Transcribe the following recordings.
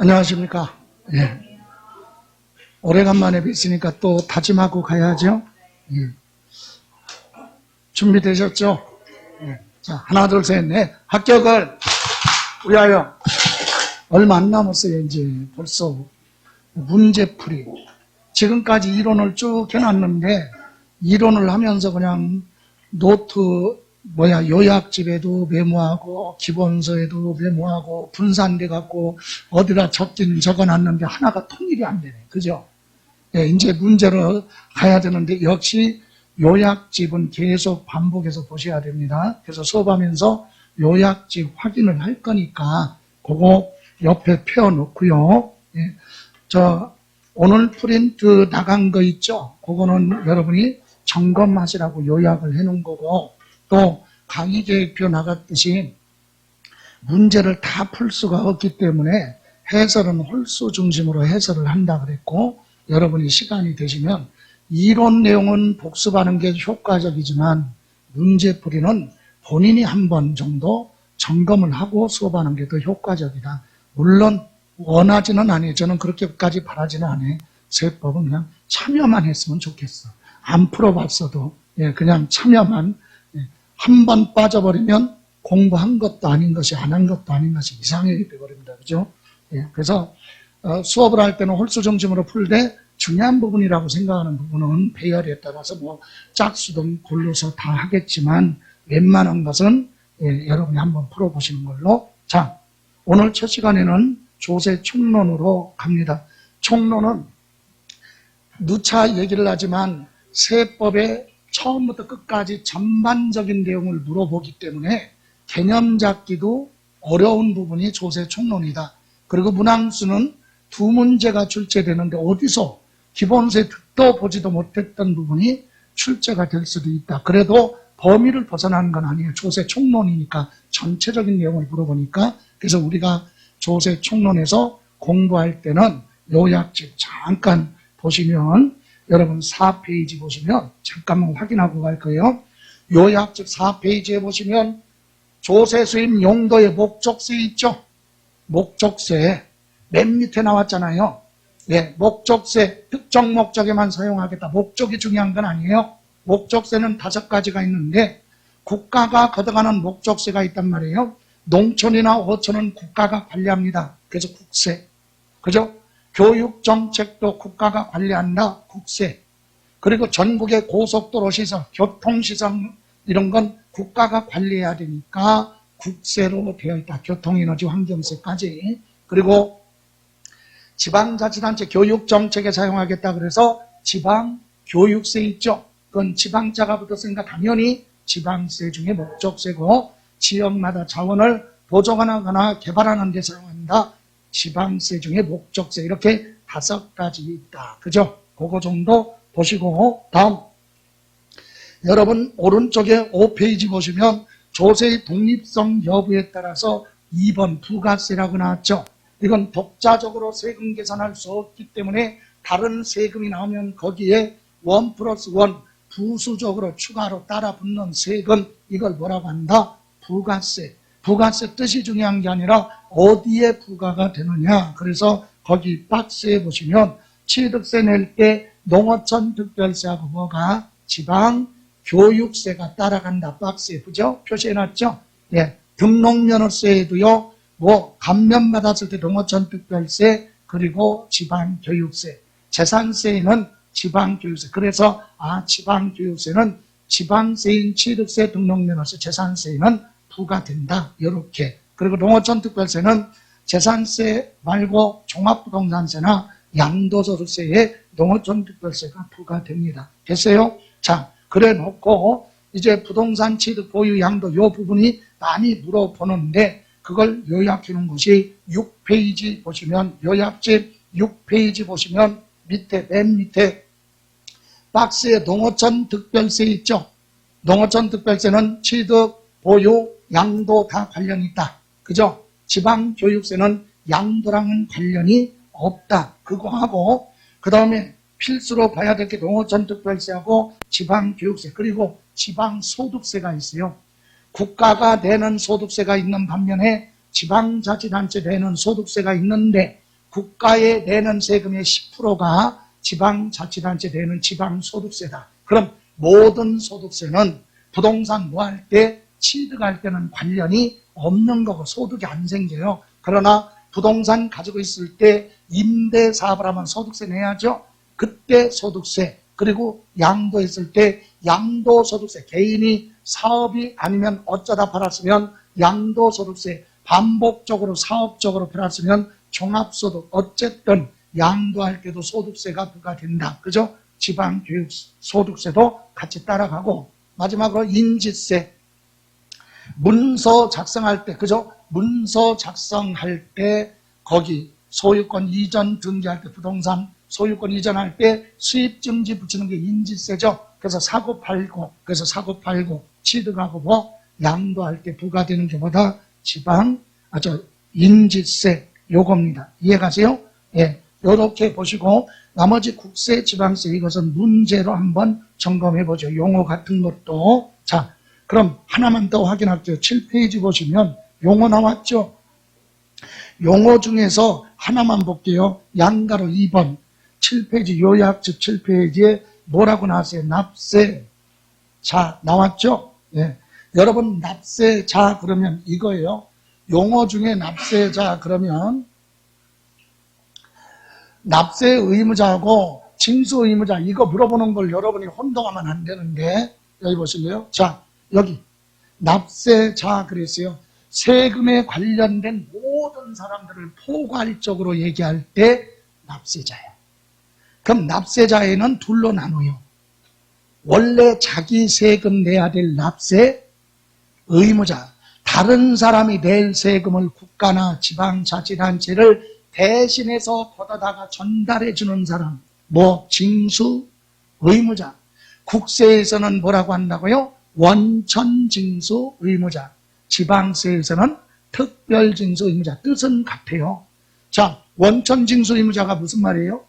안녕하십니까. 예. 오래간만에 뵙으니까 또 다짐하고 가야죠. 예. 준비되셨죠? 예. 자, 하나, 둘, 셋, 넷. 합격을 위하여. 얼마 안 남았어요, 이제. 벌써. 문제풀이. 지금까지 이론을 쭉 해놨는데, 이론을 하면서 그냥 노트, 요약집에도 메모하고, 기본서에도 메모하고, 분산돼 갖고, 어디다 적어놨는데 하나가 통일이 안 되네. 그죠? 예, 이제 문제로 가야 되는데, 역시 요약집은 계속 반복해서 보셔야 됩니다. 그래서 수업하면서 요약집 확인을 할 거니까, 그거 옆에 펴놓고요. 예, 오늘 프린트 나간 거 있죠? 그거는 여러분이 점검하시라고 요약을 해놓은 거고, 또 강의 계획표 나갔듯이 문제를 다 풀 수가 없기 때문에 해설은 홀수 중심으로 해설을 한다 그랬고, 여러분이 시간이 되시면 이론 내용은 복습하는 게 효과적이지만 문제풀이는 본인이 한 번 정도 점검을 하고 수업하는 게 더 효과적이다. 물론 원하지는 않아요. 저는 그렇게까지 바라지는 않아요. 세법은 그냥 참여만 했으면 좋겠어. 안 풀어봤어도 그냥 참여만. 한 번 빠져버리면 공부한 것도 아닌 것이 안 한 것도 아닌 것이 이상하게 되어버립니다. 그죠? 그래서 수업을 할 때는 홀수 중심으로 풀되 중요한 부분이라고 생각하는 부분은 배열에 따라서 짝수든 골라서 다 하겠지만 웬만한 것은 여러분이 한번 풀어보시는 걸로. 자, 오늘 첫 시간에는 조세 총론으로 갑니다. 총론은 누차 얘기를 하지만 세법의 처음부터 끝까지 전반적인 내용을 물어보기 때문에 개념 잡기도 어려운 부분이 조세 총론이다. 그리고 문항수는 두 문제가 출제되는데 어디서 기본세 듣도 보지도 못했던 부분이 출제가 될 수도 있다. 그래도 범위를 벗어나는 건 아니에요. 조세 총론이니까 전체적인 내용을 물어보니까. 그래서 우리가 조세 총론에서 공부할 때는 요약집 잠깐 보시면, 여러분 4페이지 보시면 잠깐만 확인하고 갈 거예요. 요약집 4페이지에 보시면 조세 수입 용도의 목적세 있죠? 목적세 맨 밑에 나왔잖아요. 목적세 특정 목적에만 사용하겠다. 목적이 중요한 건 아니에요. 목적세는 5가지가 있는데 국가가 걷어가는 목적세가 있단 말이에요. 농촌이나 어촌은 국가가 관리합니다. 그래서 국세. 그죠? 교육정책도 국가가 관리한다. 국세. 그리고 전국의 고속도로 시설, 교통시설 이런 건 국가가 관리해야 되니까 국세로 되어 있다. 교통에너지 환경세까지. 그리고 지방자치단체 교육정책에 사용하겠다 그래서 지방교육세 있죠. 그건 지방자가 붙었으니까 당연히 지방세 중에 목적세고, 지역마다 자원을 보존하거나 개발하는 데 사용한다. 지방세 중에 목적세. 이렇게 5가지 있다. 그죠? 그거 정도 보시고, 다음. 여러분, 오른쪽에 5페이지 보시면 조세의 독립성 여부에 따라서 2번 부가세라고 나왔죠. 이건 독자적으로 세금 계산할 수 없기 때문에 다른 세금이 나오면 거기에 1+1 부수적으로 추가로 따라 붙는 세금, 이걸 뭐라고 한다? 부가세. 부가세 뜻이 중요한 게 아니라 어디에 부과가 되느냐. 그래서 거기 박스에 보시면 취득세 낼 때 농어촌 특별세하고 뭐가? 지방교육세가 따라간다. 박스에 그죠? 표시해놨죠? 등록면허세에도요. 감면받았을 때 농어촌 특별세, 그리고 지방교육세. 재산세에는 지방교육세. 그래서 지방교육세는 지방세인 취득세, 등록면허세, 재산세에는 부과된다. 이렇게. 그리고 농어촌 특별세는 재산세 말고 종합부동산세나 양도소득세에 농어촌 특별세가 부과됩니다. 됐어요? 자, 그래 놓고 이제 부동산 취득 보유 양도 이 부분이 많이 물어보는데 그걸 요약해 놓은 것이 6페이지 보시면, 요약집 6페이지 보시면 맨 밑에 박스에 농어촌 특별세 있죠? 농어촌 특별세는 취득, 보유, 양도 다 관련이 있다. 그죠? 지방교육세는 양도랑은 관련이 없다. 그거하고, 그 다음에 필수로 봐야 될 게 농어촌 특별세하고 지방교육세, 그리고 지방소득세가 있어요. 국가가 내는 소득세가 있는 반면에 지방자치단체 내는 소득세가 있는데 국가에 내는 세금의 10%가 지방자치단체 내는 지방소득세다. 그럼 모든 소득세는 부동산 뭐 할 때, 취득할 때는 관련이 없는 거고 소득이 안 생겨요. 그러나 부동산 가지고 있을 때 임대사업을 하면 소득세 내야죠. 그때 소득세, 그리고 양도했을 때 양도소득세, 개인이 사업이 아니면 어쩌다 팔았으면 양도소득세, 반복적으로 사업적으로 팔았으면 종합소득, 어쨌든 양도할 때도 소득세가 부과된다. 그죠? 지방교육소득세도 같이 따라가고, 마지막으로 인지세. 문서 작성할 때, 그죠? 문서 작성할 때 거기 소유권 이전 등기할 때, 부동산 소유권 이전할 때 수입증지 붙이는 게 인지세죠. 그래서 사고 팔고 취득하고 뭐 양도할 때 부과되는 게 뭐다? 인지세 요겁니다. 이해가세요? 예, 요렇게 보시고 나머지 국세, 지방세 이것은 문제로 한번 점검해 보죠. 용어 같은 것도. 자, 그럼 하나만 더 확인할게요. 7페이지 보시면 용어 나왔죠? 용어 중에서 하나만 볼게요. 양가로 2번 7페이지 요약집 7페이지에 뭐라고 나왔어요? 납세자 나왔죠? 예. 여러분 납세자 그러면 이거예요. 용어 중에 납세자 그러면 납세 의무자하고 징수 의무자 이거 물어보는 걸 여러분이 혼동하면 안 되는데 여기 보실래요? 자, 여기 납세자 그랬어요. 세금에 관련된 모든 사람들을 포괄적으로 얘기할 때 납세자예요. 그럼 납세자에는 둘로 나눠요. 원래 자기 세금 내야 될 납세 의무자, 다른 사람이 낼 세금을 국가나 지방자치단체를 대신해서 걷어다가 전달해 주는 사람, 뭐 징수 의무자. 국세에서는 뭐라고 한다고요? 원천징수 의무자. 지방세에서는 특별징수 의무자. 뜻은 같아요. 자, 원천징수 의무자가 무슨 말이에요?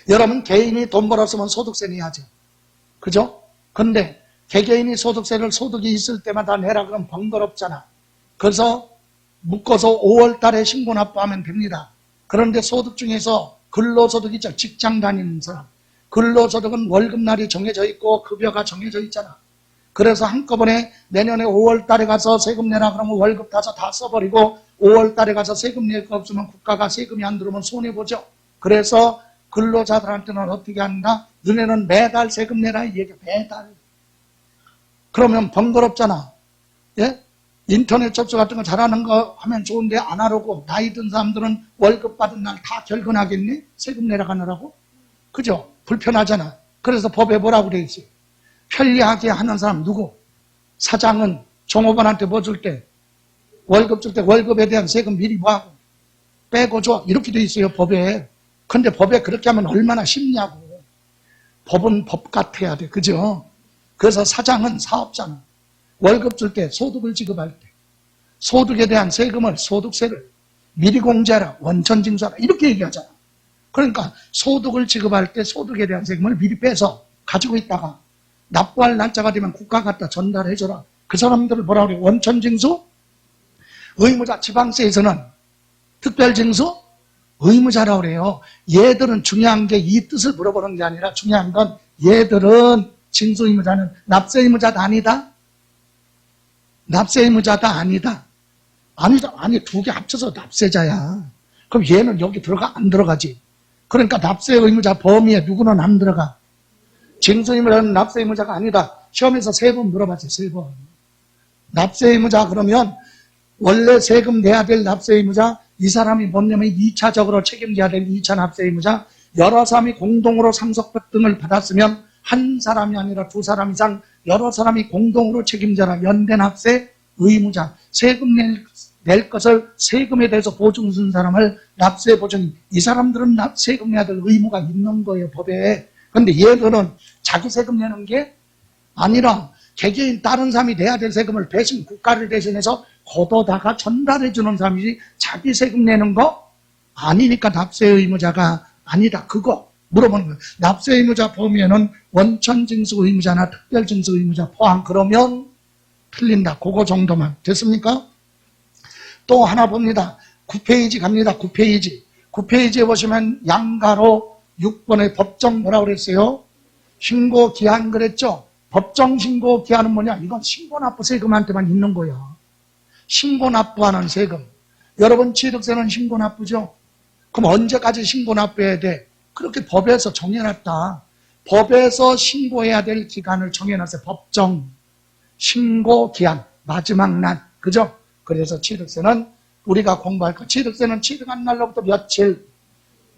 여러분 개인이 돈 벌었으면 소득세 내야죠. 그죠? 근데 개개인이 소득세를 소득이 있을 때마다 내라 그러면 번거롭잖아. 그래서 묶어서 5월 달에 신고 납부하면 됩니다. 그런데 소득 중에서 근로소득 있죠. 직장 다니는 사람. 근로소득은 월급날이 정해져 있고 급여가 정해져 있잖아. 그래서 한꺼번에 내년에 5월 달에 가서 세금 내라 그러면 월급 타서 다 써버리고 5월 달에 가서 세금 낼 거 없으면 국가가 세금이 안 들어오면 손해보죠. 그래서 근로자들한테는 어떻게 한다? 너네는 매달 세금 내라 이 얘기야. 매달. 그러면 번거롭잖아. 예? 인터넷 접수 같은 거 잘하는 거 하면 좋은데 안 하려고 나이 든 사람들은 월급 받은 날 다 결근하겠니? 세금 내라 가느라고? 그죠? 불편하잖아. 그래서 법에 뭐라고 돼 있어요? 편리하게 하는 사람 누구? 사장은 종업원한테 뭐 줄 때? 월급 줄 때 월급에 대한 세금 미리 뭐하고? 빼고 줘. 이렇게 돼 있어요 법에. 근데 법에 그렇게 하면 얼마나 쉽냐고. 법은 법 같아야 돼. 그죠? 그래서 사장은 사업자는 월급 줄 때 소득을 지급할 때 소득에 대한 세금을 소득세를 미리 공제하라. 원천징수하라. 이렇게 얘기하잖아. 그러니까 소득을 지급할 때 소득에 대한 세금을 미리 빼서 가지고 있다가 납부할 날짜가 되면 국가 갖다 전달해줘라. 그 사람들을 뭐라 그래? 원천징수? 의무자. 지방세에서는 특별징수? 의무자라고 그래요. 얘들은 중요한 게 이 뜻을 물어보는 게 아니라 중요한 건 얘들은 징수 의무자는 납세 의무자도 아니다? 납세 의무자도 아니다. 아니 두 개 합쳐서 납세자야. 그럼 얘는 여기 들어가? 안 들어가지. 그러니까 납세 의무자 범위에 누구는 안 들어가. 징수 의무자는 납세 의무자가 아니다. 시험에서 3번 물어봤지. 3번. 납세 의무자 그러면 원래 세금 내야 될 납세 의무자 이 사람이 뭐냐면 2차적으로 책임져야 될 2차 납세 의무자 여러 사람이 공동으로 상속법 등을 받았으면 한 사람이 아니라 2사람 이상 여러 사람이 공동으로 책임져라. 연대 납세 의무자. 세금 낼 것을 세금에 대해서 보증 쓴 사람을 납세 보증. 이 사람들은 세금 내야 될 의무가 있는 거예요 법에. 그런데 얘들은 자기 세금 내는 게 아니라 개개인 다른 사람이 내야 될 세금을 대신 국가를 대신해서 걷어다가 전달해 주는 사람이지 자기 세금 내는 거 아니니까 납세 의무자가 아니다. 그거 물어보는 거예요. 납세 의무자 범위에는 원천징수 의무자나 특별징수 의무자 포함. 그러면 틀린다. 그거 정도만. 됐습니까? 또 하나 봅니다. 9페이지 갑니다. 9페이지. 9페이지에 보시면 양가로 6번의 법정 뭐라고 그랬어요? 신고 기한 그랬죠? 법정 신고 기한은 뭐냐? 이건 신고 납부 세금한테만 있는 거야. 신고 납부하는 세금. 여러분 취득세는 신고 납부죠? 그럼 언제까지 신고 납부해야 돼? 그렇게 법에서 정해놨다. 법에서 신고해야 될 기간을 정해놨어요. 법정 신고 기한 마지막 날. 그죠? 그래서 취득세는 우리가 공부할 거. 취득세는 취득한 날로부터 며칠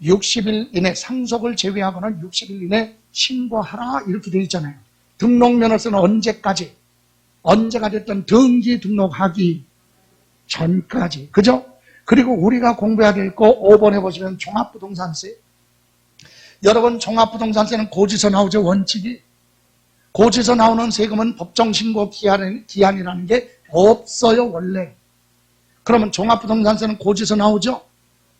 60일 이내 상속을 제외하고는 60일 이내 신고하라 이렇게 되어 있잖아요. 등록면허세는 언제까지? 언제가 됐든 등기 등록하기 전까지. 그죠? 그리고 우리가 공부해야 될 거 5번에 보시면 종합부동산세. 여러분 종합부동산세는 고지서 나오죠. 원칙이. 고지서 나오는 세금은 법정신고 기한이라는 게 없어요. 원래. 그러면 종합부동산세는 고지서 나오죠.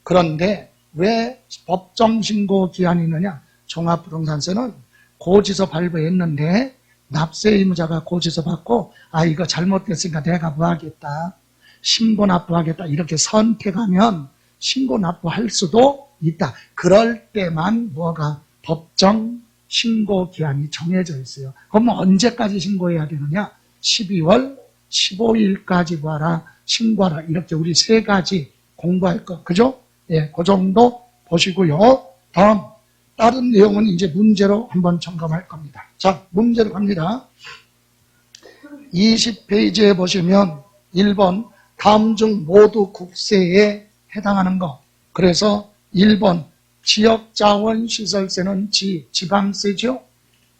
그런데 왜 법정신고 기한이 있느냐? 종합부동산세는 고지서 발부했는데 납세 의무자가 고지서 받고 이거 잘못됐으니까 내가 뭐 하겠다. 신고 납부하겠다. 이렇게 선택하면 신고 납부할 수도 있다. 그럴 때만 뭐가 법정 신고 기한이 정해져 있어요. 그러면 언제까지 신고해야 되느냐? 12월 15일까지 봐라. 신고하라. 이렇게 우리 세 가지 공부할 거. 그죠? 예, 그 정도 보시고요. 다음 다른 내용은 이제 문제로 한번 점검할 겁니다. 자, 문제로 갑니다. 20페이지에 보시면 1번 다음 중 모두 국세에 해당하는 거. 그래서 1번 지역자원시설세는 지방세죠.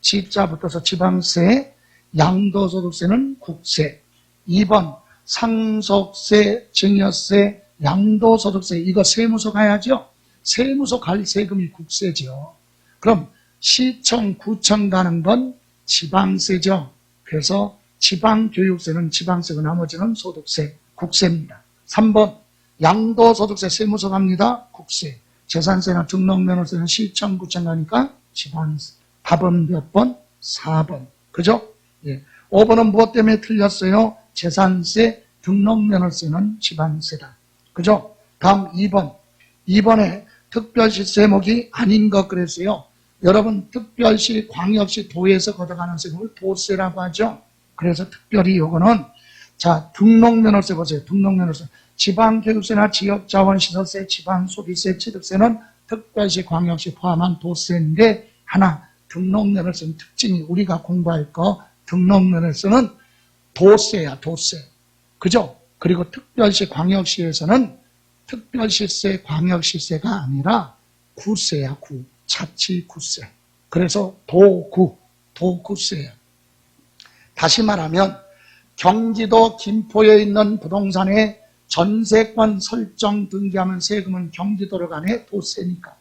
지자 붙어서 지방세, 양도소득세는 국세. 2번 상속세, 증여세, 양도소득세 이거 세무서 가야죠. 세무서 갈 세금이 국세죠. 그럼 시청, 구청 가는 건 지방세죠. 그래서 지방교육세는 지방세고 나머지는 소득세, 국세입니다. 3번 양도소득세 세무서 갑니다. 국세. 재산세나 등록면허세는 시청, 구청 가니까 지방세. 답은 몇 번? 4번. 그죠? 예. 5번은 무엇 때문에 틀렸어요? 재산세, 등록면허세는 지방세다. 그죠? 다음 2번. 2번에 특별시 세목이 아닌 것 그랬어요. 여러분 특별시, 광역시, 도에서 걷어가는 세금을 도세라고 하죠. 그래서 특별히 요거는 자 등록면허세 보세요. 등록면허세. 지방교육세나 지역자원시설세, 지방소비세, 취득세는 특별시, 광역시 포함한 도세인데 하나 등록면허세는 특징이 우리가 공부할 거 등록면허세는 도세야 도세. 그죠? 그리고 특별시, 광역시에서는 특별시세, 광역시세가 아니라 구세야 구. 자치구세. 그래서 도구세야. 다시 말하면 경기도 김포에 있는 부동산에 전세권 설정 등기하면 세금은 경기도로 가네 도세니까.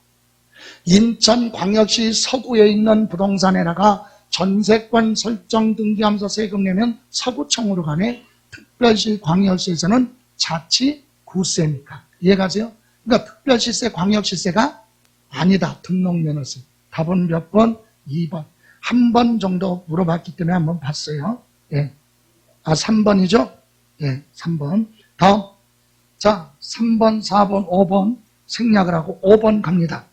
인천광역시 서구에 있는 부동산에다가 전세권 설정 등기하면서 세금 내면 서구청으로 가네. 특별시, 광역시에서는 자치구세니까. 이해가세요? 그러니까 특별시세, 광역시세가 아니다. 등록면허세. 답은 몇 번? 2번. 한 번 정도 물어봤기 때문에 한번 봤어요. 예. 3번이죠? 예, 3번. 다음. 자, 3번, 4번, 5번 생략을 하고 5번 갑니다.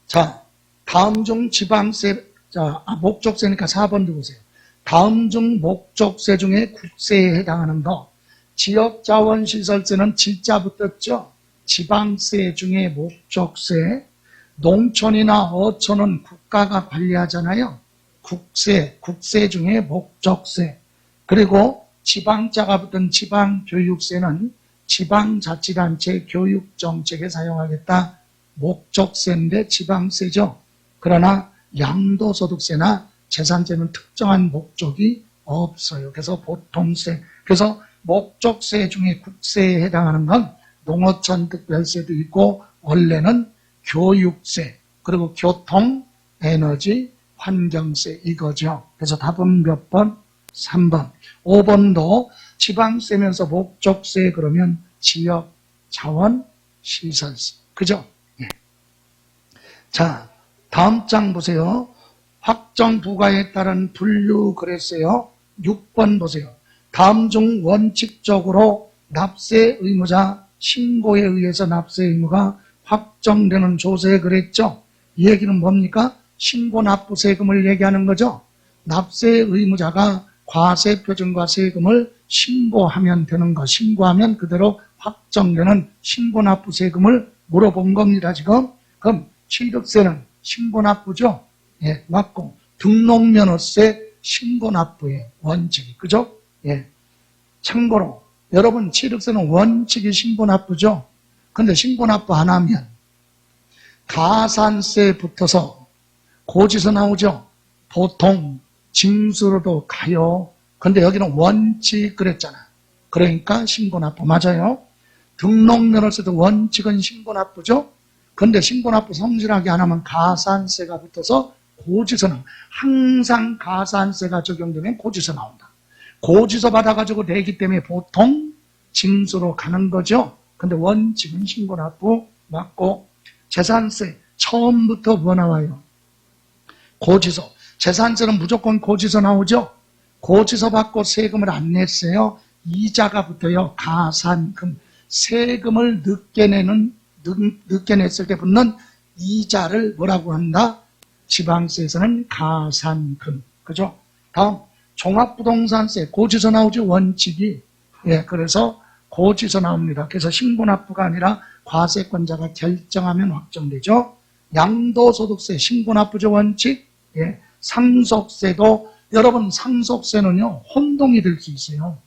자, 다음 중 지방세, 자, 목적세니까 4번 보세요. 다음 중 목적세 중에 국세에 해당하는 거. 지역자원시설세는 지자 붙었죠? 지방세 중에 목적세, 농촌이나 어촌은 국가가 관리하잖아요. 국세 중에 목적세. 그리고 지방자가 붙은 지방교육세는 지방자치단체 교육정책에 사용하겠다. 목적세인데 지방세죠. 그러나 양도소득세나 재산세는 특정한 목적이 없어요. 그래서 보통세. 그래서 목적세 중에 국세에 해당하는 건 농어촌 특별세도 있고 원래는 교육세, 그리고 교통, 에너지, 환경세 이거죠. 그래서 답은 몇 번? 3번. 5번도 지방세면서 목적세 그러면 지역, 자원, 시설세. 그죠? 예. 자, 다음 장 보세요. 확정 부과에 따른 분류 그랬어요. 6번 보세요. 다음 중 원칙적으로 납세 의무자 신고에 의해서 납세 의무가 확정되는 조세에 그랬죠. 이 얘기는 뭡니까? 신고 납부 세금을 얘기하는 거죠. 납세 의무자가 과세 표준과 세금을 신고하면 되는 거, 신고하면 그대로 확정되는 신고 납부 세금을 물어본 겁니다, 지금. 그럼 취득세는 신고 납부죠? 예, 맞고. 등록면허세 신고 납부의 원칙이, 그죠? 예. 참고로, 여러분, 취득세는 원칙이 신고 납부죠? 근데 신고 납부 안 하면 가산세 붙어서 고지서 나오죠? 보통 징수로도 가요. 근데 여기는 원칙 그랬잖아. 그러니까 신고 납부 맞아요. 등록면허세도 원칙은 신고 납부죠. 근데 신고 납부 성실하게 안 하면 가산세가 붙어서 고지서는 항상 가산세가 적용되면 고지서 나온다. 고지서 받아가지고 내기 때문에 보통 징수로 가는 거죠. 근데 원칙은 신고 납부 맞고 재산세 처음부터 뭐 나와요? 고지서. 재산세는 무조건 고지서 나오죠. 고지서 받고 세금을 안 냈어요. 이자가 붙어요. 가산금. 세금을 늦게 냈을 때 붙는 이자를 뭐라고 한다? 지방세에서는 가산금. 그죠? 다음, 종합부동산세. 고지서 나오죠. 원칙이. 예, 그래서 고지서 나옵니다. 그래서 신고납부가 아니라 과세권자가 결정하면 확정되죠. 양도소득세, 신고납부죠. 원칙. 예, 상속세도, 여러분 상속세는요, 혼동이 될 수 있어요.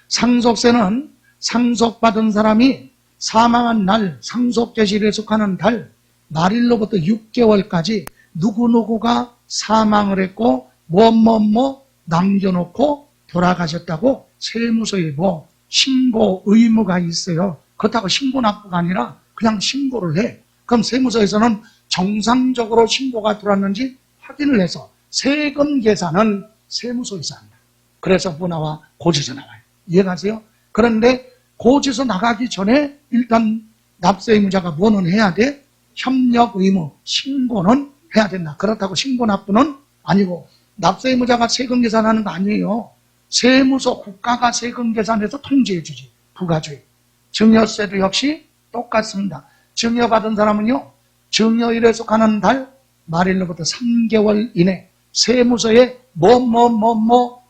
상속세는 상속받은 사람이 사망한 날, 상속계실에 속하는 달, 말일로부터 6개월까지 누구누구가 사망을 했고, 뭐 남겨놓고 돌아가셨다고 세무서에 뭐 신고 의무가 있어요. 그렇다고 신고납부가 아니라 그냥 신고를 해. 그럼 세무서에서는 정상적으로 신고가 들어왔는지 확인을 해서 세금 계산은 세무서에서 한다. 그래서 뭐 나와? 고지서 나와요. 이해가세요? 그런데 고지서 나가기 전에 일단 납세 의무자가 뭐는 해야 돼? 협력 의무, 신고는 해야 된다. 그렇다고 신고 납부는 아니고 납세 의무자가 세금 계산하는 거 아니에요. 세무서 국가가 세금 계산해서 통지해 주지. 부가주의. 증여세도 역시 똑같습니다. 증여받은 사람은요. 증여일에 속하는 달 말일로부터 3개월 이내 세무서에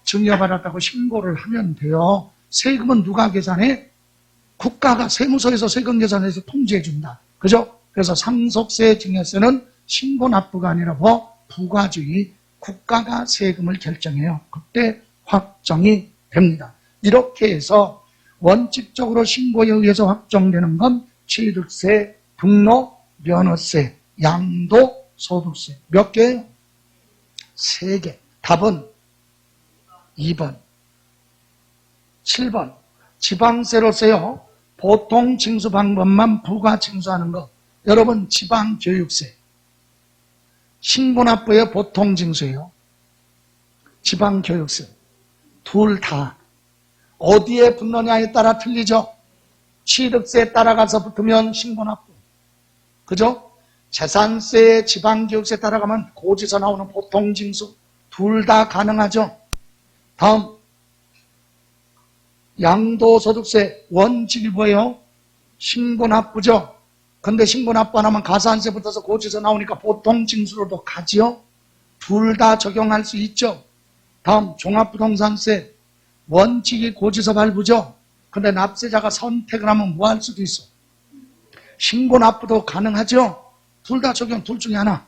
증여받았다고 신고를 하면 돼요. 세금은 누가 계산해? 국가가 세무서에서 세금 계산해서 통지해 준다. 그죠? 그래서 상속세, 증여세는 신고 납부가 아니라 뭐 부가주의, 국가가 세금을 결정해요. 그때 확정이 됩니다. 이렇게 해서 원칙적으로 신고에 의해서 확정되는 건 취득세, 등록, 면허세, 양도, 소득세. 몇 개예요? 3개. 답은 2번. 7번. 지방세로서요. 보통 징수 방법만 부가 징수하는 것. 여러분 지방교육세. 신고납부의 보통 징수예요. 지방교육세. 둘 다. 어디에 붙느냐에 따라 틀리죠. 취득세에 따라가서 붙으면 신고납부. 그죠? 재산세, 지방교육세에 따라가면 고지서 나오는 보통 징수. 둘 다 가능하죠. 다음. 양도소득세 원칙이 뭐예요? 신고납부죠. 근데 신고납부 안 하면 가산세 붙어서 고지서 나오니까 보통 징수로도 가지요. 둘 다 적용할 수 있죠. 다음 종합부동산세 원칙이 고지서 발부죠. 근데 납세자가 선택을 하면 뭐 할 수도 있어. 신고납부도 가능하죠. 둘 다 적용, 둘 중에 하나.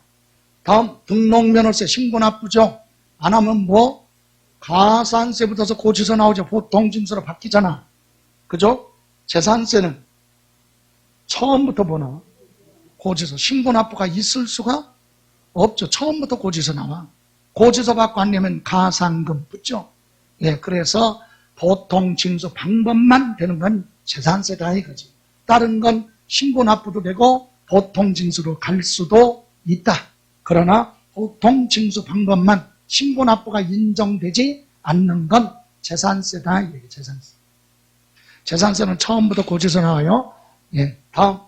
다음 등록면허세 신고납부죠. 안 하면 뭐? 가산세 붙어서 고지서 나오죠. 보통 징수로 바뀌잖아. 그죠? 재산세는 처음부터 뭐나? 고지서. 신고납부가 있을 수가 없죠. 처음부터 고지서 나와. 고지서 받고 안 내면 가산금 붙죠. 예, 그래서 보통 징수 방법만 되는 건 재산세다 이거지. 다른 건 신고납부도 되고 보통 징수로 갈 수도 있다. 그러나 보통 징수 방법만 신고납부가 인정되지 않는 건 재산세다. 이게 재산세. 재산세는 처음부터 고지서 나와요. 예, 다음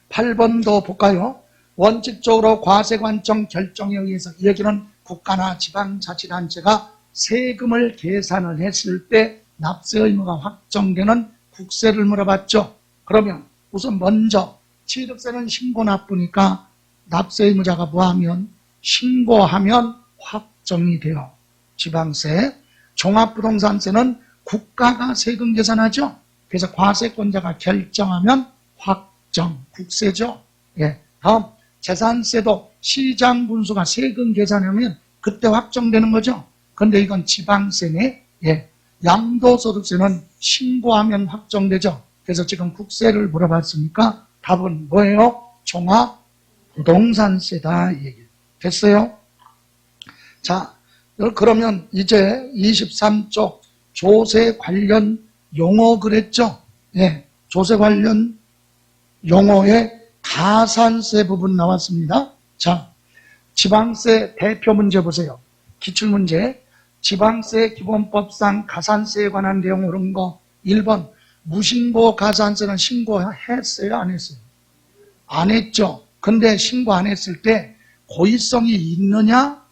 8번도 볼까요? 원칙적으로 과세관청 결정에 의해서 이 얘기는 국가나 지방자치단체가 세금을 계산을 했을 때 납세 의무가 확정되는 국세를 물어봤죠. 그러면 우선 먼저 취득세는 신고 납부니까 납세 의무자가 뭐하면 신고하면 확정이 돼요. 지방세. 종합부동산세는 국가가 세금 계산하죠. 그래서 과세권자가 결정하면 확정, 국세죠. 예. 다음 재산세도 시장 군수가 세금 계산하면 그때 확정되는 거죠. 근데 이건 지방세네. 예. 양도소득세는 신고하면 확정되죠. 그래서 지금 국세를 물어봤으니까 답은 뭐예요? 종합부동산세다 얘기. 됐어요? 자, 그러면 이제 23쪽 조세 관련 용어 그랬죠? 예. 조세 관련 용어의 가산세 부분 나왔습니다. 자, 지방세 대표 문제 보세요. 기출문제. 지방세 기본법상 가산세에 관한 내용 옳은 거 1번 무신고 가산세는 신고했어요? 안 했어요? 안 했죠. 근데 신고 안 했을 때 고의성이 있느냐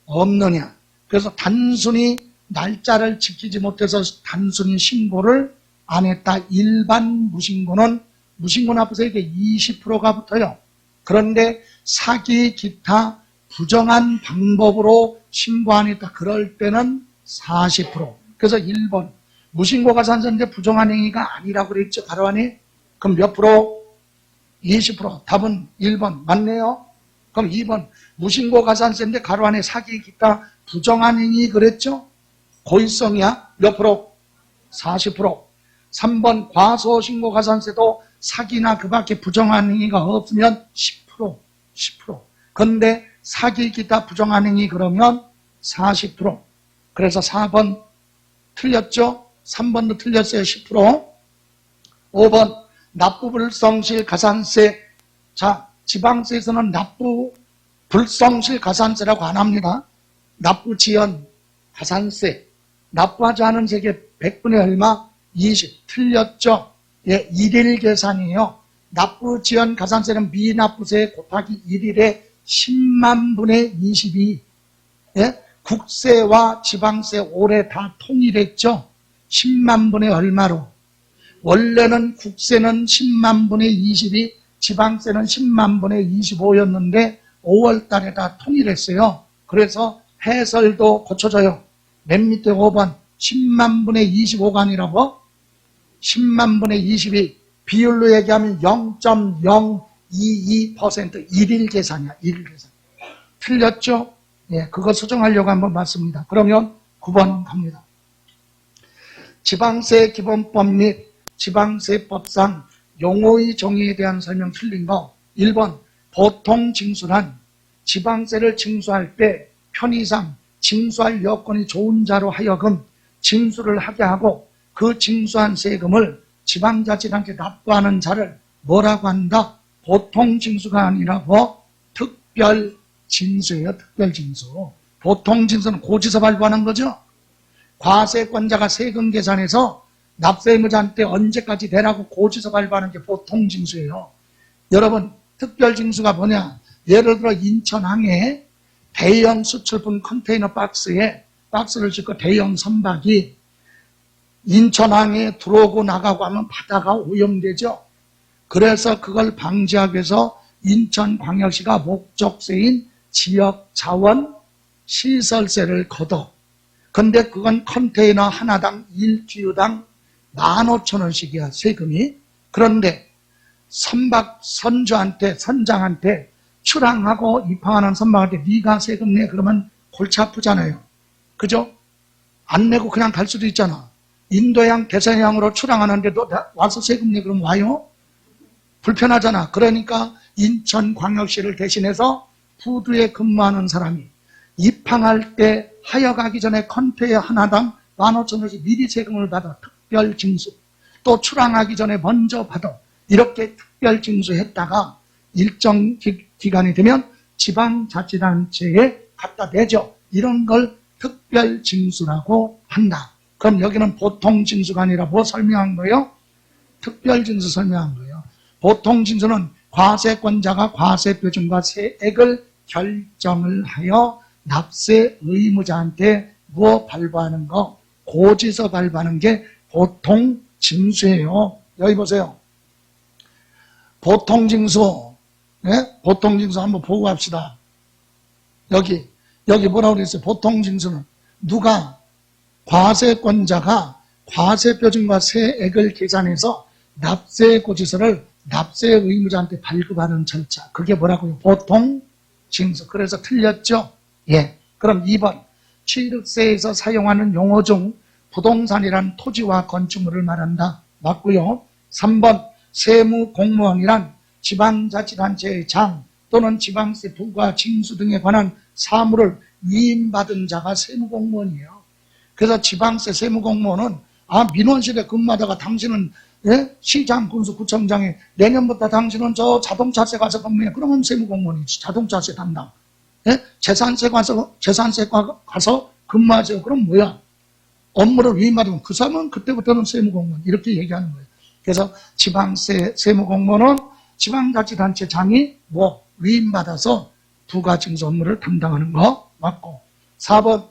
없느냐. 그래서 단순히 날짜를 지키지 못해서 단순히 신고를 안 했다. 일반 무신고는 무신고납부세액의 20%가 붙어요. 그런데 사기 기타 부정한 방법으로 신고 안 했다. 그럴 때는 40%. 그래서 1번 무신고 가산세인데 부정한 행위가 아니라고 그랬죠. 가로 안에. 그럼 몇 프로? 20%. 답은 1번 맞네요. 그럼 2번 무신고 가산세인데 가로 안에 사기 기타 부정한 행위 그랬죠. 고의성이야. 몇 프로? 40%. 3번 과소신고 가산세도 사기나 그 밖에 부정한 행위가 없으면 10%. 10%. 근데 사기 기타 부정한 행위 그러면 40%. 그래서 4번 틀렸죠? 3번도 틀렸어요. 10%. 5번 납부불성실 가산세. 자, 지방세에서는 납부불성실 가산세라고 안 합니다. 납부지연 가산세. 납부하지 않은 세계 100분의 얼마? 20. 틀렸죠? 예, 1일 계산이에요. 납부지연 가산세는 미납부세 곱하기 1일에 10만 분의 22. 예? 국세와 지방세 올해 다 통일했죠? 10만 분의 얼마로? 원래는 국세는 10만 분의 22, 지방세는 10만 분의 25였는데 5월 달에 다 통일했어요. 그래서 해설도 고쳐져요. 맨 밑에 5번 10만 분의 25가 아니라고? 10만 분의 22. 비율로 얘기하면 0.022% 일일 계산이야. 일일 계산. 틀렸죠? 예, 그거 수정하려고 한번 봤습니다. 그러면 9번 갑니다. 지방세 기본법 및 지방세법상 용어의 정의에 대한 설명 틀린 거. 1번 보통 징수란 지방세를 징수할 때 편의상 징수할 여건이 좋은 자로 하여금 징수를 하게 하고 그 징수한 세금을 지방자치단체 납부하는 자를 뭐라고 한다? 보통 징수가 아니라고 특별 징수예요. 특별 징수. 보통 징수는 고지서 발부하는 거죠. 과세권자가 세금 계산해서 납세 의무자한테 언제까지 되라고 고지서 발부하는 게 보통 징수예요. 여러분 특별 징수가 뭐냐? 예를 들어 인천항에 대형 수출품 컨테이너 박스를 싣고 대형 선박이 인천항에 들어오고 나가고 하면 바다가 오염되죠. 그래서 그걸 방지하기 위해서 인천광역시가 목적세인 지역자원 시설세를 걷어. 근데 그건 컨테이너 하나당 1TU당 15,000원씩이야 세금이. 그런데 선장한테 출항하고 입항하는 선박한테 네가 세금 내 그러면 골치 아프잖아요. 그죠? 안 내고 그냥 갈 수도 있잖아. 인도양 대서양으로 출항하는데도 와서 세금 내 그러면 와요? 불편하잖아. 그러니까 인천광역시를 대신해서 푸드에 근무하는 사람이 입항할 때 하여가기 전에 컨테이너 하나당 15,000원씩 미리 세금을 받아 특별 징수. 또 출항하기 전에 먼저 받아. 이렇게 특별 징수했다가 일정 기간이 되면 지방자치단체에 갖다 대죠. 이런 걸 특별 징수라고 한다. 그럼 여기는 보통 징수가 아니라 뭐 설명한 거예요? 특별 징수 설명한 거예요. 보통 징수는 과세권자가 과세표준과 세액을 결정을 하여 납세 의무자한테 뭐 발부하는 거, 고지서 발부하는 게 보통 징수예요. 여기 보세요. 보통징수, 예? 보통징수 한번 보고 갑시다. 여기 뭐라고 그랬어요? 보통징수는 누가 과세권자가 과세표준과 세액을 계산해서 납세고지서를 납세 의무자한테 발급하는 절차. 그게 뭐라고요? 보통징수. 그래서 틀렸죠? 예. 그럼 2번. 취득세에서 사용하는 용어 중 부동산이란 토지와 건축물을 말한다. 맞고요. 3번. 세무공무원이란 지방자치단체의 장 또는 지방세 부과 징수 등에 관한 사무를 위임받은 자가 세무공무원이에요. 그래서 지방세 세무공무원은 민원실에 근무하다가 당신은 예? 시장, 군수, 구청장에 내년부터 당신은 저 자동차세 가서 근무해. 그러면 세무공무원이지. 자동차세 담당. 예? 재산세 가서 근무하세요. 그럼 뭐야? 업무를 위임받으면 그 사람은 그때부터는 세무공무원. 이렇게 얘기하는 거예요. 그래서 지방세 세무공무원은 지방자치단체 장이 위임받아서 부가징수 업무를 담당하는 거 맞고. 4번.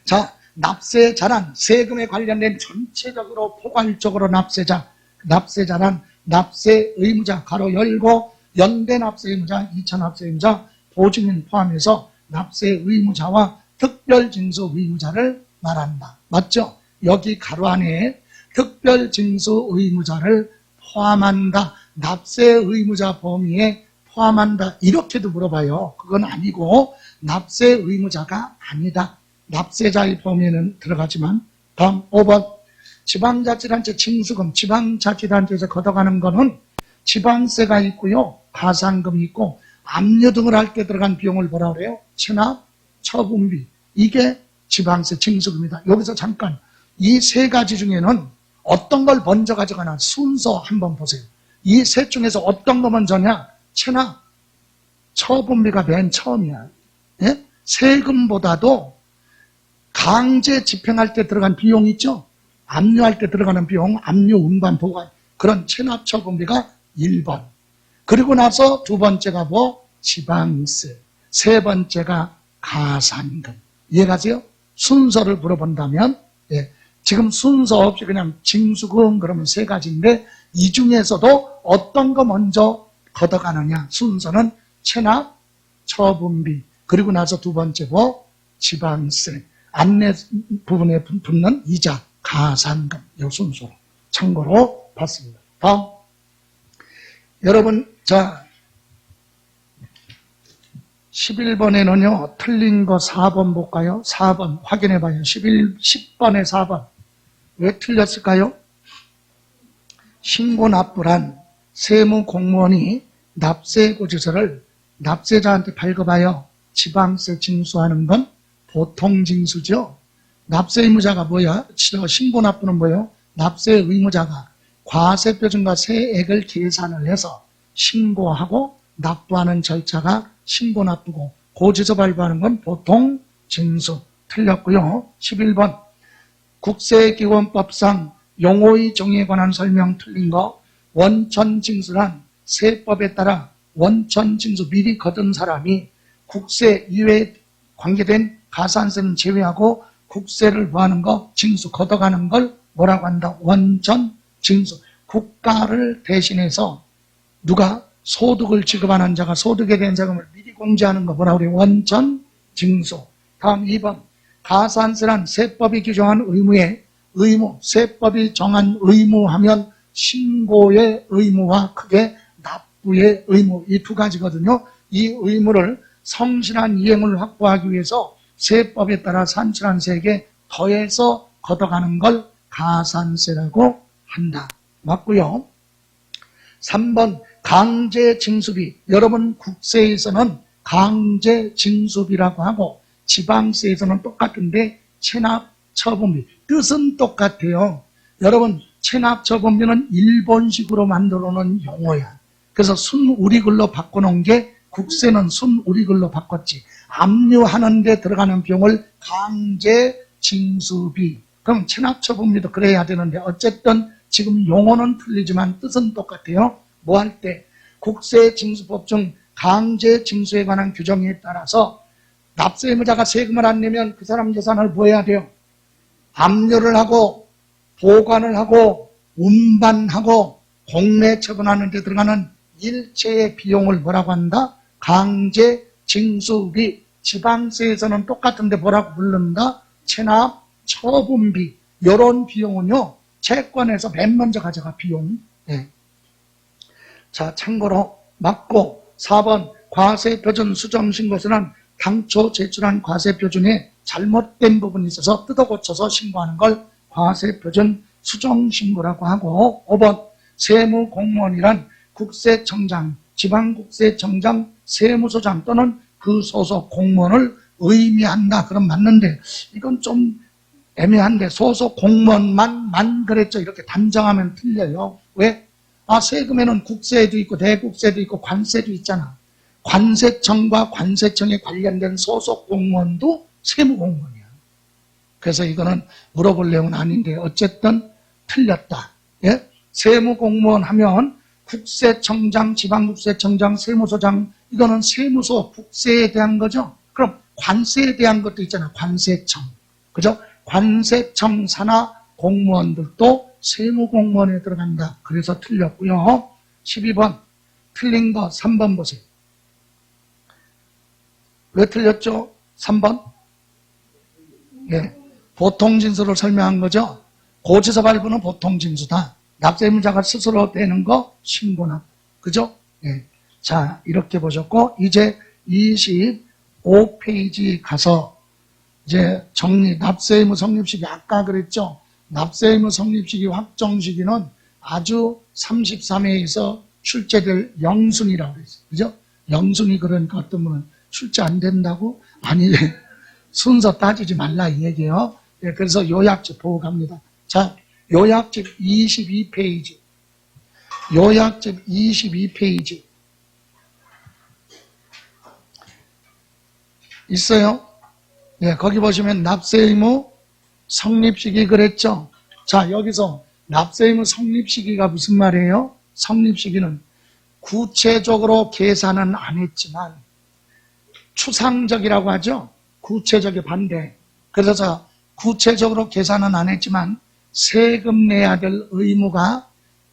자, 납세 자란 세금에 관련된 전체적으로 포괄적으로 납세자란 납세 의무자 가로 열고 연대 납세 의무자, 2차 납세 의무자, 보증인 포함해서 납세 의무자와 특별징수 의무자를 말한다. 맞죠? 여기 가로 안에 특별징수 의무자를 포함한다. 납세 의무자 범위에 포함한다. 이렇게도 물어봐요. 그건 아니고 납세 의무자가 아니다. 납세자의 범위에는 들어가지만. 다음 5번. 지방자치단체 징수금, 지방자치단체에서 걷어가는 거는 지방세가 있고요. 가산금이 있고 압류 등을 할 때 들어간 비용을 뭐라 그래요? 체납, 처분비. 이게 지방세 징수금이다. 여기서 잠깐 이 세 가지 중에는 어떤 걸 먼저 가져가나 순서 한번 보세요. 이 셋 중에서 어떤 거 먼저냐? 체납, 처분비가 맨 처음이야. 예? 세금보다도 강제 집행할 때 들어간 비용 있죠? 압류할 때 들어가는 비용, 압류, 운반, 보관. 그런 체납, 처분비가 1번. 그리고 나서 두 번째가 지방세. 세 번째가 가산금. 이해가세요? 순서를 물어본다면, 예. 지금 순서 없이 그냥 징수금 그러면 세 가지인데 이 중에서도 어떤 거 먼저 걷어가느냐. 순서는 체납, 처분비. 그리고 나서 두 번째 지방세. 안내 부분에 붙는 이자, 가산금. 이 순서로 참고로 봤습니다. 다음. 여러분, 자, 11번에는요, 틀린 거 4번 볼까요? 4번 확인해 봐요. 10번에 4번. 왜 틀렸을까요? 신고납부란 세무공무원이 납세고지서를 납세자한테 발급하여 지방세 징수하는 건 보통징수죠. 납세 의무자가 뭐야? 신고납부는 뭐예요? 납세 의무자가 과세표준과 세액을 계산을 해서 신고하고 납부하는 절차가 신고납부고 고지서 발부하는 건 보통징수. 틀렸고요. 11번 국세기원법상 용어의 정의에 관한 설명 틀린 거. 원천징수란 세법에 따라 원천징수 미리 거둔 사람이 국세 이외에 관계된 가산세는 제외하고 국세를 뭐하는 거? 징수 걷어가는 걸 뭐라고 한다? 원천징수. 국가를 대신해서 누가 소득을 지급하는 자가 소득에 대한 자금을 미리 공제하는 거 뭐라고 그래요? 원천징수. 다음 2번. 가산세란 세법이 규정한 의무, 세법이 정한 의무하면 신고의 의무와 크게 납부의 의무, 이 두 가지거든요. 이 의무를 성실한 이행을 확보하기 위해서 세법에 따라 산출한 세액에 더해서 걷어가는 걸 가산세라고 한다. 맞고요. 3번 강제징수비. 여러분 국세에서는 강제징수비라고 하고 지방세에서는 똑같은데 체납처분비. 뜻은 똑같아요. 여러분 체납처분비는 일본식으로 만들어 놓은 용어야. 그래서 순우리글로 바꿔놓은 게 국세는 순우리글로 바꿨지. 압류하는 데 들어가는 비용을 강제징수비. 그럼 체납처분비도 그래야 되는데 어쨌든 지금 용어는 틀리지만 뜻은 똑같아요. 뭐 할 때? 국세징수법 중 강제징수에 관한 규정에 따라서 납세 의무자가 세금을 안 내면 그 사람 재산을 뭐 해야 돼요? 압류를 하고 보관을 하고 운반하고 공매 처분하는 데 들어가는 일체의 비용을 뭐라고 한다? 강제 징수비. 지방세에서는 똑같은데 뭐라고 부른다? 체납 처분비. 이런 비용은요, 채권에서 맨 먼저 가져가, 비용. 네. 자, 참고로 맞고 4번 과세표준 수정신고서는 당초 제출한 과세표준에 잘못된 부분이 있어서 뜯어 고쳐서 신고하는 걸 과세표준 수정신고라고 하고, 5번 세무공무원이란 국세청장, 지방국세청장, 세무서장 또는 그 소속 공무원을 의미한다. 그럼 맞는데 이건 좀 애매한데 소속 공무원만 그랬죠. 이렇게 단정하면 틀려요. 왜? 세금에는 국세도 있고 대국세도 있고 관세도 있잖아. 관세청과 관세청에 관련된 소속 공무원도 세무공무원이야. 그래서 이거는 물어볼 내용은 아닌데 어쨌든 틀렸다. 예? 세무공무원 하면 국세청장, 지방국세청장, 세무서장, 이거는 세무서, 국세에 대한 거죠. 그럼 관세에 대한 것도 있잖아. 관세청. 그죠? 관세청 산하 공무원들도 세무공무원에 들어간다. 그래서 틀렸고요. 12번 틀린 거 3번 보세요. 왜 틀렸죠? 3번? 예, 보통진수를 설명한 거죠. 고지서 발부는 보통진수다. 납세의무자가 스스로 내는 거 신고납. 그죠? 예. 자, 이렇게 보셨고 이제 25페이지 가서 이제 정리, 납세의무 성립시기 아까 그랬죠. 납세의무 성립시기 확정 시기는 아주 33회에서 출제될 영순이라고 그랬어요. 그죠? 영순이 그러니까 어떤 분은 출제 안 된다고? 아니, 순서 따지지 말라 이 얘기예요. 예, 그래서 요약집 보고 갑니다. 자, 요약집 22페이지. 요약집 22페이지. 있어요? 예, 거기 보시면 납세의무 성립시기 그랬죠? 자, 여기서 납세의무 성립시기가 무슨 말이에요? 성립시기는 구체적으로 계산은 안 했지만 추상적이라고 하죠? 구체적의 반대. 그래서 구체적으로 계산은 안 했지만 세금 내야 될 의무가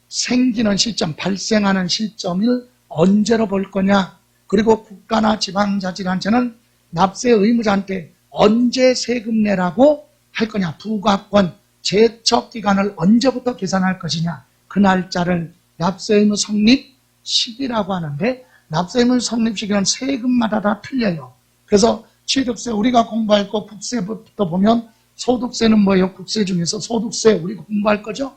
생기는 시점, 발생하는 시점을 언제로 볼 거냐. 그리고 국가나 지방자치단체는 납세 의무자한테 언제 세금 내라고 할 거냐. 부과권, 제척기간을 언제부터 계산할 것이냐. 그 날짜를 납세의무 성립 시기라고 하는데 납세의무 성립 시기는 세금마다 다 틀려요. 그래서 취득세 우리가 공부할 거 국세부터 보면 소득세는 뭐예요? 국세 중에서 소득세 우리가 공부할 거죠?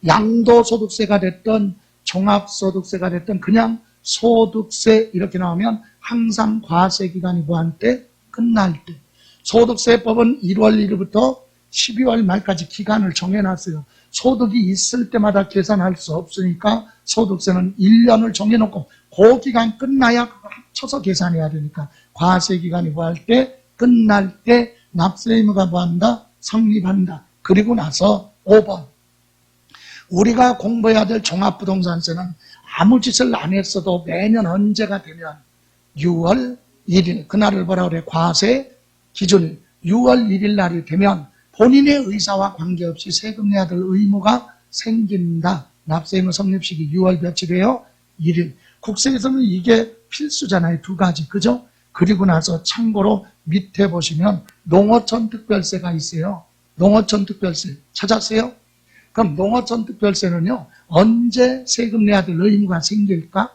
양도소득세가 됐든 종합소득세가 됐든 그냥 소득세 이렇게 나오면 항상 과세기간이 무한때 끝날 때. 소득세법은 1월 1일부터 12월 말까지 기간을 정해놨어요. 소득이 있을 때마다 계산할 수 없으니까 소득세는 1년을 정해놓고 그 기간 끝나야 그거 합쳐서 계산해야 되니까 과세기간이 무할 때 끝날 때 납세의무가 뭐한다? 성립한다. 그리고 나서 5번 우리가 공부해야 될 종합부동산세는 아무 짓을 안 했어도 매년 언제가 되면 6월 1일 그날을 뭐라 그래? 과세 기준 6월 1일 날이 되면 본인의 의사와 관계없이 세금 내야 될 의무가 생긴다. 납세의무 성립시기 6월 며칠이에요? 1일. 국세에서는 이게 필수잖아요. 두 가지. 그죠? 그리고 나서 참고로 밑에 보시면 농어촌 특별세가 있어요. 농어촌 특별세. 찾았어요? 그럼 농어촌 특별세는요. 언제 세금 내야 될 의무가 생길까?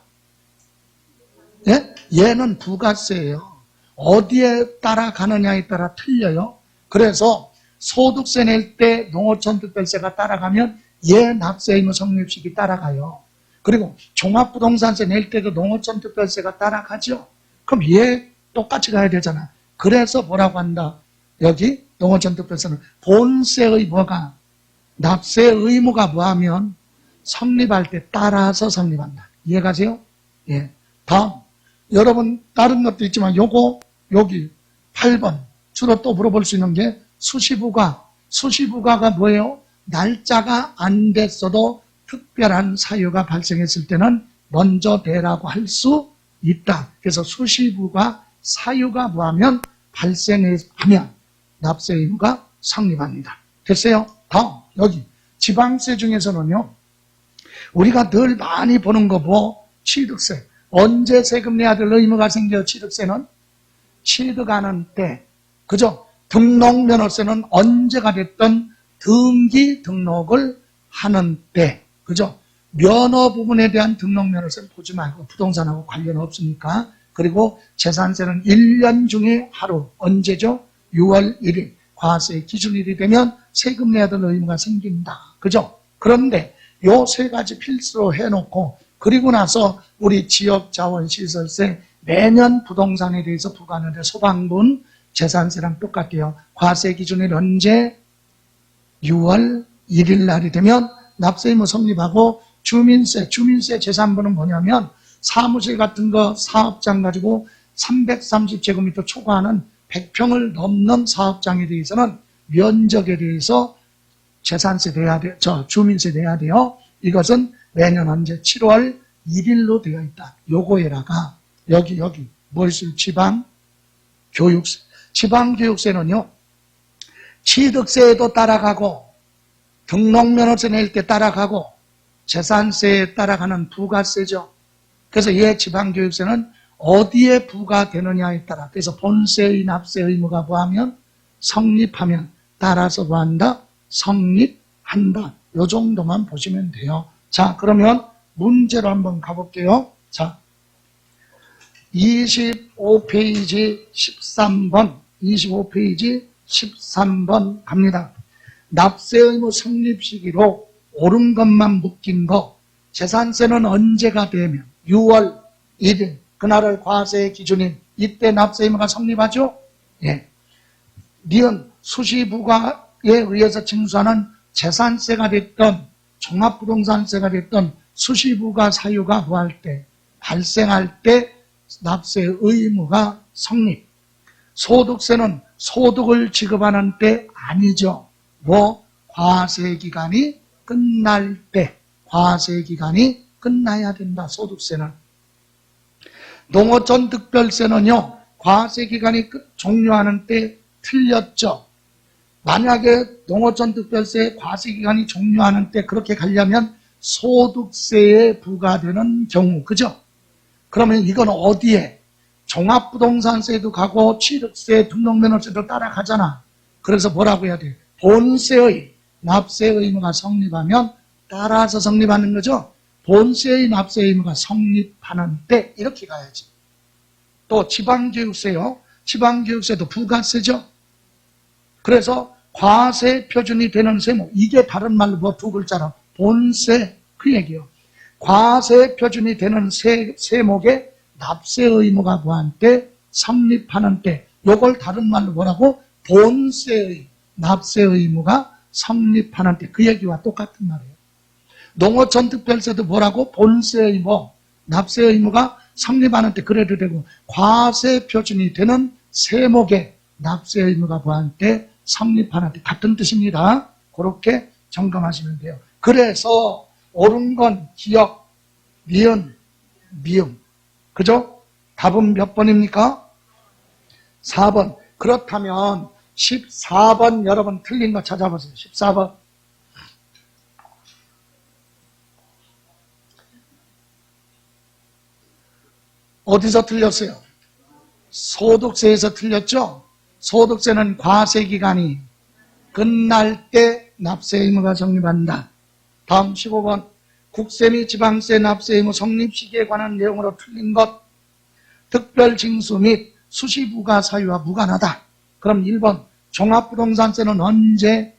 예? 얘는 부가세예요. 어디에 따라 가느냐에 따라 틀려요. 그래서 소득세 낼 때 농어촌 특별세가 따라가면 얘 납세의무 성립시기 따라가요. 그리고 종합부동산세 낼 때도 농어촌 특별세가 따라가죠. 그럼 얘 똑같이 가야 되잖아. 그래서 뭐라고 한다? 여기 농어촌 특별세는 본세의 뭐가 납세 의무가 뭐하면 성립할 때 따라서 성립한다. 이해가세요? 예. 다음 여러분 다른 것도 있지만 요거 여기 8번 주로 또 물어볼 수 있는 게 수시부가. 수시부가가 뭐예요? 날짜가 안 됐어도 특별한 사유가 발생했을 때는 먼저 대라고 할 수 있다. 그래서 수시부가 사유가 뭐하면 발생하면 납세 의무가 성립합니다. 됐어요? 다음 여기 지방세 중에서는요, 우리가 늘 많이 보는 거 뭐? 취득세. 언제 세금 내야 될 의무가 생겨요, 취득세는? 취득하는 때. 그죠? 등록면허세는 언제가 됐든 등기 등록을 하는 때. 그죠? 면허 부분에 대한 등록면허세는 보지 말고 부동산하고 관련 없으니까. 그리고 재산세는 1년 중에 하루. 언제죠? 6월 1일. 과세 기준일이 되면 세금 내야 될 의무가 생긴다. 그죠? 그런데 요 세 가지 필수로 해놓고 그리고 나서 우리 지역자원시설세 매년 부동산에 대해서 부과하는데 소방분 재산세랑 똑같아요. 과세 기준일 언제? 6월 1일 날이 되면 납세 의무 성립하고 주민세 재산분은 뭐냐면 사무실 같은 거 사업장 가지고 330제곱미터 초과하는 100평을 넘는 사업장에 대해서는 면적에 대해서 재산세 내야 돼요. 주민세 내야 돼요. 이것은 매년 언제? 7월 1일로 되어 있다. 요거에다가 여기 뭘 쓸? 지방교육세. 지방교육세는요. 취득세에도 따라가고 등록면허세 낼 때 따라가고 재산세에 따라가는 부가세죠. 그래서 얘 지방교육세는 어디에 부과되느냐에 따라 그래서 본세의 납세 의무가 뭐하면 성립하면 따라서 뭐한다? 성립한다. 요 정도만 보시면 돼요. 자, 그러면 문제로 한번 가볼게요. 자, 25페이지 13번 25페이지 13번 갑니다. 납세 의무 성립 시기로 옳은 것만 묶인 거 재산세는 언제가 되면 6월 1일 그날을 과세 기준인 이때 납세 의무가 성립하죠? 예. 니은 수시부과에 의해서 징수하는 재산세가 됐던 종합부동산세가 됐던 수시부과 사유가 뭐할 때 발생할 때 납세 의무가 성립. 소득세는 소득을 지급하는 때 아니죠. 뭐 과세 기간이 끝날 때 과세 기간이 끝나야 된다. 소득세는. 농어촌 특별세는요. 과세 기간이 종료하는 때 틀렸죠. 만약에 농어촌 특별세 과세 기간이 종료하는 때 그렇게 가려면 소득세에 부과되는 경우, 그죠? 그러면 이건 어디에? 종합부동산세도 가고 취득세, 등록면허세도 따라가잖아. 그래서 뭐라고 해야 돼? 본세의 납세 의무가 성립하면 따라서 성립하는 거죠. 본세의 납세 의무가 성립하는 때 이렇게 가야지. 또 지방교육세요. 지방교육세도 부가세죠. 그래서 과세 표준이 되는 세목, 이게 다른 말로 뭐 두 글자로 본세 그 얘기요. 과세 표준이 되는 세목에 납세 의무가 뭐한 때 성립하는 때, 요걸 다른 말로 뭐라고? 본세의 납세 의무가 성립하는 때, 그 얘기와 똑같은 말이에요. 농어촌 특별세도 뭐라고? 본세 의무, 납세 의무가 성립하는 때 그래도 되고, 과세 표준이 되는 세목에 납세 의무가 뭐한 때 성립하는 때 같은 뜻입니다. 그렇게 점검하시면 돼요. 그래서 옳은 건 기역, 니은, 미음. 그죠? 답은 몇 번입니까? 4번. 그렇다면 14번 여러분 틀린 거 찾아보세요. 14번. 어디서 틀렸어요? 소득세에서 틀렸죠? 소득세는 과세기간이 끝날 때 납세 의무가 성립한다. 다음 15번. 국세 및 지방세 납세 의무 성립 시기에 관한 내용으로 틀린 것. 특별징수 및 수시부가 사유와 무관하다. 그럼 1번. 종합부동산세는 언제?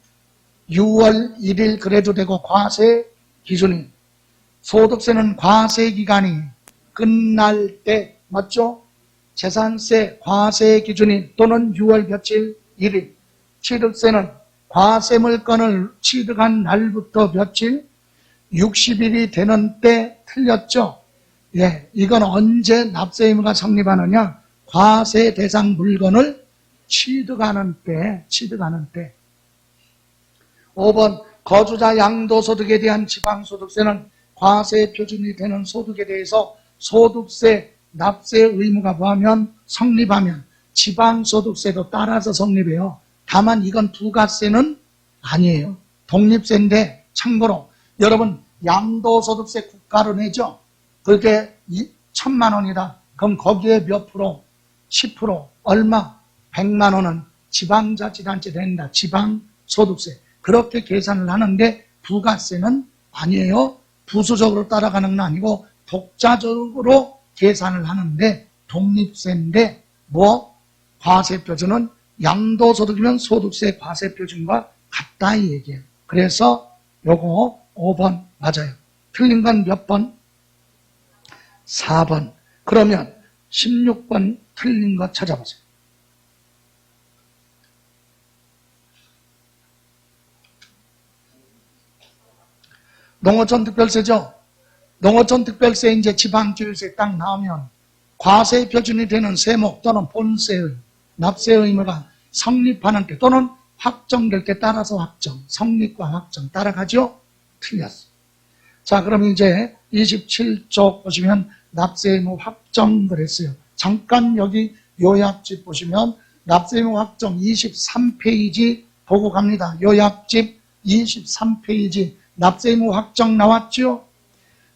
6월 1일 그래도 되고 과세 기준이. 소득세는 과세기간이 끝날 때 맞죠? 재산세 과세 기준인 또는 6월 며칠 1일. 취득세는 과세 물건을 취득한 날부터 며칠 60일이 되는 때 틀렸죠? 예, 이건 언제 납세 의무가 성립하느냐? 과세 대상 물건을 취득하는 때. 5번 거주자 양도소득에 대한 지방소득세는 과세 표준이 되는 소득에 대해서 소득세 납세 의무가 뭐하면 성립하면 지방소득세도 따라서 성립해요. 다만 이건 부가세는 아니에요. 독립세인데 참고로 여러분 양도소득세 국가로 내죠. 그렇게 1,000만 원이다. 그럼 거기에 몇 프로? 10%. 얼마? 100만 원은 지방자치단체 낸다. 지방소득세. 그렇게 계산을 하는데 부가세는 아니에요. 부수적으로 따라가는 건 아니고 독자적으로 계산을 하는데 독립세인데 과세표준은 양도소득이면 소득세 과세표준과 같다 이 얘기예요. 그래서 요거 5번 맞아요. 틀린 건 몇 번? 4번. 그러면 16번 틀린 거 찾아보세요. 농어촌 특별세죠. 농어촌 특별세 이제 지방주유세 딱 나오면 과세 표준이 되는 세목 또는 본세의 납세 의무가 성립하는 때 또는 확정될 때 따라서 확정, 성립과 확정 따라가죠? 틀렸어. 자, 그럼 이제 27쪽 보시면 납세 의무 확정 그랬어요. 잠깐 여기 요약집 보시면 납세 의무 확정 23페이지 보고 갑니다. 요약집 23페이지 납세 의무 확정 나왔죠?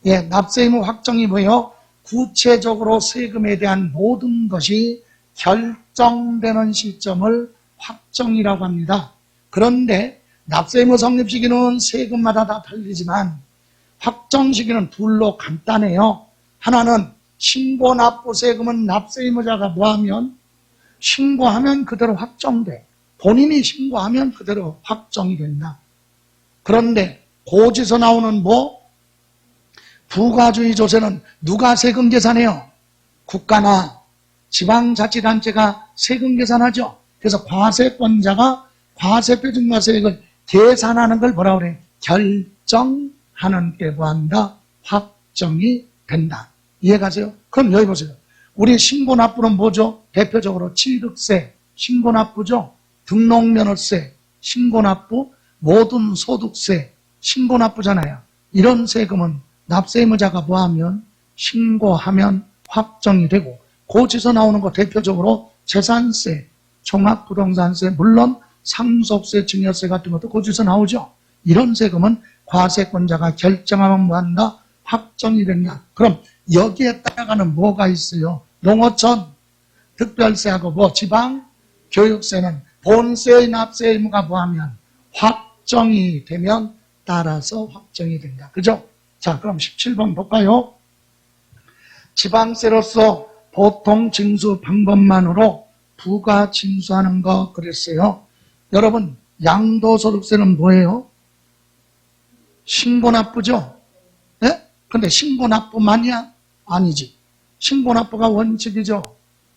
예, 납세 의무 확정이 뭐예요? 구체적으로 세금에 대한 모든 것이 결정되는 시점을 확정이라고 합니다. 그런데 납세 의무 성립 시기는 세금마다 다 달리지만 확정 시기는 둘로 간단해요. 하나는 신고 납부 세금은 납세 의무자가 뭐하면 신고하면 그대로 확정돼. 본인이 신고하면 그대로 확정이 된다. 그런데 고지서 나오는 부가주의 조세는 누가 세금 계산해요? 국가나 지방자치단체가 세금 계산하죠. 그래서 과세권자가 과세표준과세액을 계산하는 걸 뭐라 그래? 결정하는 때 뭐한다? 확정이 된다. 이해가세요? 그럼 여기 보세요. 우리 신고납부는 뭐죠? 대표적으로 취득세, 신고납부죠. 등록면허세, 신고납부, 모든 소득세, 신고납부잖아요. 이런 세금은 납세 의무자가 뭐하면 신고하면 확정이 되고 고지서 나오는 거 대표적으로 재산세, 종합부동산세, 물론 상속세, 증여세 같은 것도 고지서 나오죠. 이런 세금은 과세권자가 결정하면 뭐한다? 확정이 된다. 그럼 여기에 따라가는 뭐가 있어요? 농어촌 특별세하고 지방 교육세는 본세의 납세 의무가 뭐하면 확정이 되면 따라서 확정이 된다. 그죠? 자, 그럼 17번 볼까요? 지방세로서 보통 징수 방법만으로 부가 징수하는 거 그랬어요. 여러분, 양도소득세는 뭐예요? 신고납부죠? 네? 근데 신고납부만이야? 아니지. 신고납부가 원칙이죠.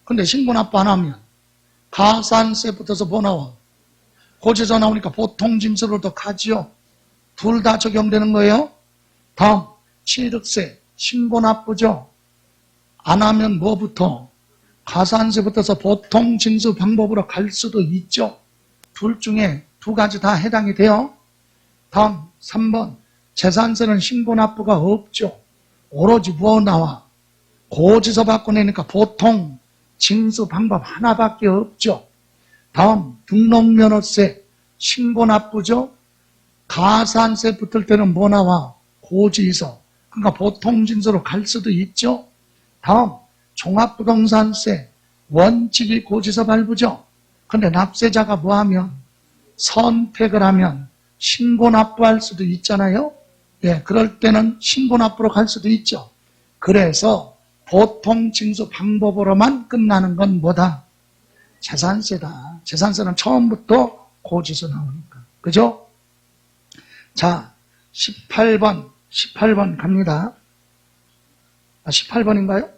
근데 신고납부 안 하면 가산세 붙어서 뭐 나와? 고지서 나오니까 보통 징수로도 가지요. 둘 다 적용되는 거예요. 다음, 취득세, 신고납부죠. 안 하면 뭐부터? 가산세 붙어서 보통 징수 방법으로 갈 수도 있죠. 둘 중에 두 가지 다 해당이 돼요. 다음 3번, 재산세는 신고납부가 없죠. 오로지 뭐 나와? 고지서 받고 내니까 보통 징수 방법 하나밖에 없죠. 다음 등록면허세, 신고납부죠. 가산세 붙을 때는 뭐 나와? 고지서. 그러니까 보통 징수로 갈 수도 있죠. 다음 종합부동산세, 원칙이 고지서 발부죠. 근데 납세자가 뭐하면 선택을 하면 신고납부할 수도 있잖아요. 예, 그럴 때는 신고납부로 갈 수도 있죠. 그래서 보통 징수 방법으로만 끝나는 건 뭐다? 재산세다. 재산세는 처음부터 고지서 나오니까. 그죠? 자, 18번 갑니다. 18번인가요?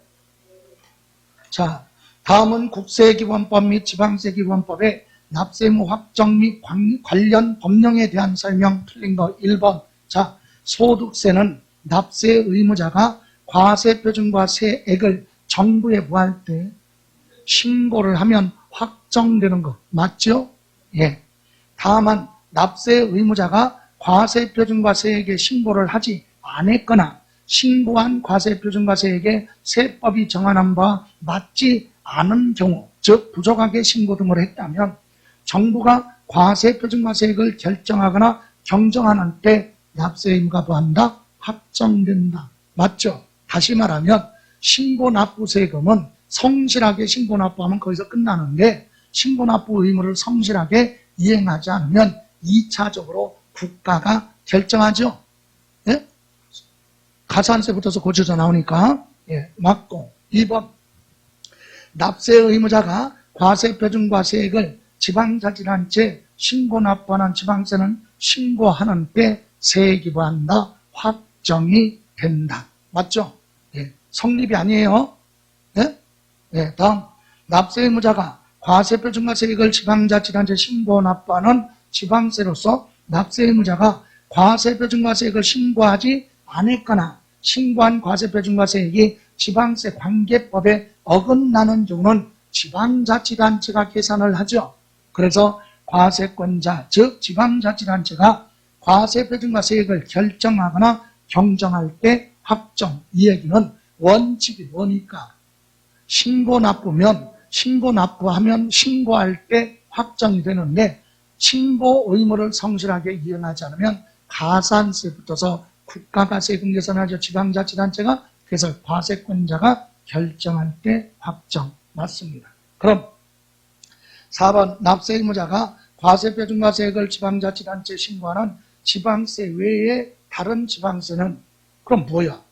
자, 다음은 국세기본법 및 지방세기본법의 납세의무 확정 및 관련 법령에 대한 설명 틀린 거 1번. 자, 소득세는 납세 의무자가 과세표준과 세액을 정부에 뭐할 때 신고를 하면 확정되는 거 맞죠? 예. 다만 납세 의무자가 과세표준과 세액에 신고를 하지 않았거나 신고한 과세표준과 세액에 세법이 정한한 바와 맞지 않은 경우, 즉 부족하게 신고 등을 했다면 정부가 과세표준과 세액을 결정하거나 경정하는 때 납세 의무가 뭐한다? 확정된다. 맞죠? 다시 말하면 신고납부세금은 성실하게 신고납부하면 거기서 끝나는데 신고납부 의무를 성실하게 이행하지 않으면 2차적으로 국가가 결정하죠. 예? 가산세 붙어서 고쳐져 나오니까 예, 맞고 2번 납세 의무자가 과세표준과세액을 지방자치단체에 신고납부하는 지방세는 신고하는 때 세액이 뭐한다? 확정이 된다. 맞죠? 예, 성립이 아니에요. 예? 예, 다음 납세 의무자가 과세표준과세액을 지방자치단체에 신고납부하는 지방세로서 납세 의무자가 과세표준과세액을 신고하지 않았거나 신고한 과세표준과세액이 지방세 관계법에 어긋나는 경우는 지방자치단체가 계산을 하죠. 그래서 과세권자, 즉 지방자치단체가 과세표준과세액을 결정하거나 경정할 때 확정, 이 얘기는 원칙이 뭐니까? 신고납부면 신고납부하면 신고할 때 확정이 되는데 신고 의무를 성실하게 이행하지 않으면 가산세 붙어서 국가가 세금 계산하죠. 지방자치단체가. 그래서 과세권자가 결정할 때 확정. 맞습니다. 그럼 4번 납세 의무자가 과세표준과세액을 지방자치단체에 신고하는 지방세 외에 다른 지방세는 그럼 뭐야?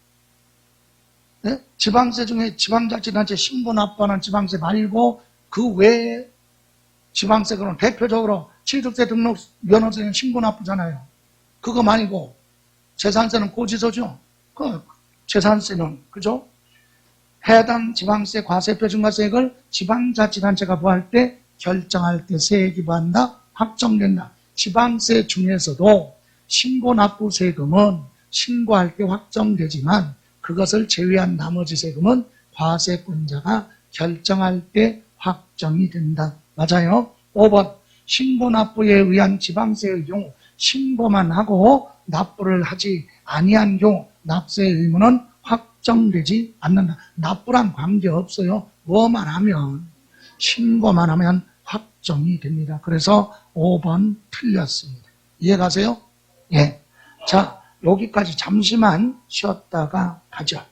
네? 지방세 중에 지방자치단체 신고납부하는 지방세 말고 그 외에 지방세 그럼 대표적으로 취득세 등록 면허세는 신고납부잖아요. 그거 말고 재산세는 고지서죠. 그 재산세는 그죠? 해당 지방세 과세표준과세액을 지방자치단체가 뭐할 때 결정할 때 세액이 뭐한다? 확정된다. 지방세 중에서도 신고납부 세금은 신고할 때 확정되지만 그것을 제외한 나머지 세금은 과세권자가 결정할 때 확정이 된다. 맞아요. 5번 신고납부에 의한 지방세의 경우 신고만 하고 납부를 하지 아니한 경우 납세 의무는 확정되지 않는다. 납부랑 관계없어요. 뭐만 하면 신고만 하면 확정이 됩니다. 그래서 5번 틀렸습니다. 이해가세요? 예. 자, 여기까지 잠시만 쉬었다가 가죠.